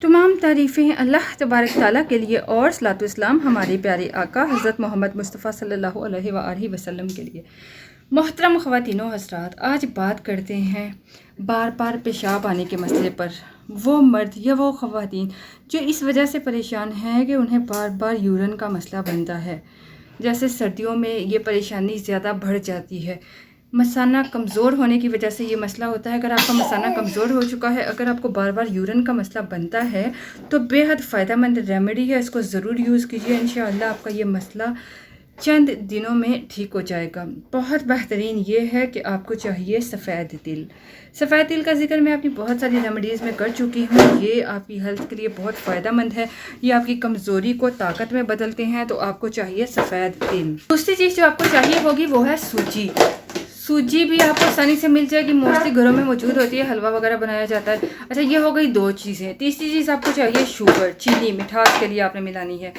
तमाम तारीफ़ें अल्लाह तबारक ताला के लिए और सलातो इस्लाम हमारे प्यारे आका हज़रत मोहम्मद मुस्तफ़ा सल्लल्लाहु अलैहि वसल्लम के लिए। मोहतरम ख़वातीनो हज़रात, आज बात करते हैं बार बार पेशाब आने के मसले पर। वो मर्द या वो ख़वातीन जो इस वजह से परेशान हैं कि उन्हें बार बार यूरिन का मसला बनता है। जैसे सर्दियों में ये परेशानी ज़्यादा बढ़ जाती है, मसाना कमज़ोर होने की वजह से ये मसला होता है। अगर आपका मसाना कमज़ोर हो चुका है, अगर आपको बार बार यूरिन का मसला बनता है तो बेहद फ़ायदेमंद रेमेडी है, इसको ज़रूर यूज़ कीजिए। इंशाअल्लाह आपका ये मसला चंद दिनों में ठीक हो जाएगा। बहुत बेहतरीन ये है कि आपको चाहिए सफ़ेद तिल। सफ़ेद तिल का जिक्र मैं अपनी बहुत सारी रेमेडीज़ में कर चुकी हूँ। ये आपकी हेल्थ के लिए बहुत फ़ायदेमंद है, ये आपकी कमज़ोरी को ताकत में बदलते हैं। तो आपको चाहिए सफ़ेद तिल। दूसरी चीज़ जो आपको चाहिए होगी वो है सूजी। सूजी भी आपको आसानी से मिल जाएगी, मोस्टली घरों में मौजूद होती है, हलवा वगैरह बनाया जाता है। अच्छा, ये हो गई दो चीज़ें। तीसरी चीज़ आपको चाहिए शुगर, चीनी, मिठास के लिए आपने मिलानी है।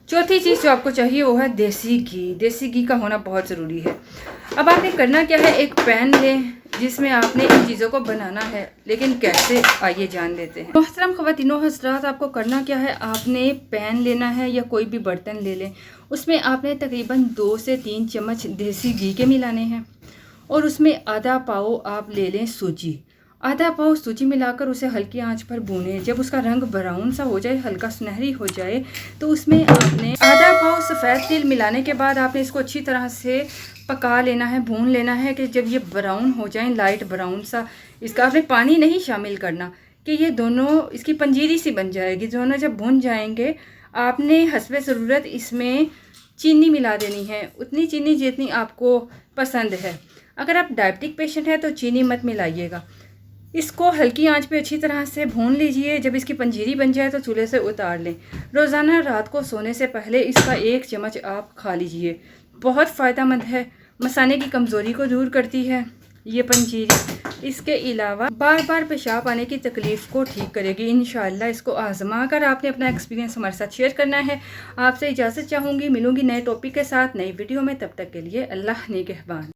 चौथी चीज़ जो आपको चाहिए वो है देसी घी। देसी घी का होना बहुत ज़रूरी है। अब आपने करना क्या है, एक पैन लें जिसमें आपने इन चीज़ों को बनाना है। लेकिन कैसे, आइए जान लेते हैं। मोहतरम ख़वातीनो हज़रात, आपको करना क्या है, आपने पैन लेना है या कोई भी बर्तन ले लें, उसमें आपने तकरीबन 2 से 3 चम्मच देसी घी के मिलाने हैं और उसमें आधा पाव आप ले लें सूजी। आधा पाव सूजी मिलाकर उसे हल्की आंच पर भूनें। जब उसका रंग ब्राउन सा हो जाए, हल्का सुनहरी हो जाए, तो उसमें आपने आधा पाव सफ़ेद तिल मिलाने के बाद आपने इसको अच्छी तरह से पका लेना है, भून लेना है कि जब ये ब्राउन हो जाए, लाइट ब्राउन सा, इसका आपने पानी नहीं शामिल करना कि ये दोनों इसकी पंजीरी सी बन जाएगी। दोनों जब भून जाएंगे, आपने हस्बे ज़रूरत इसमें चीनी मिला देनी है, उतनी चीनी जितनी आपको पसंद है। अगर आप डायबिटिक पेशेंट हैं तो चीनी मत मिलाइएगा। इसको हल्की आंच पे अच्छी तरह से भून लीजिए। जब इसकी पंजीरी बन जाए तो चूल्हे से उतार लें। रोज़ाना रात को सोने से पहले इसका 1 चम्मच आप खा लीजिए। बहुत फ़ायदेमंद है, मसाने की कमज़ोरी को दूर करती है ये पंजीरी। इसके अलावा बार बार पेशाब आने की तकलीफ़ को ठीक करेगी। इंशाअल्लाह इसको आज़मा कर आपने अपना एक्सपीरियंस हमारे साथ शेयर करना है। आपसे इजाज़त चाहूँगी, मिलूँगी नए टॉपिक के साथ नई वीडियो में। तब तक के लिए अल्लाह निगहबान।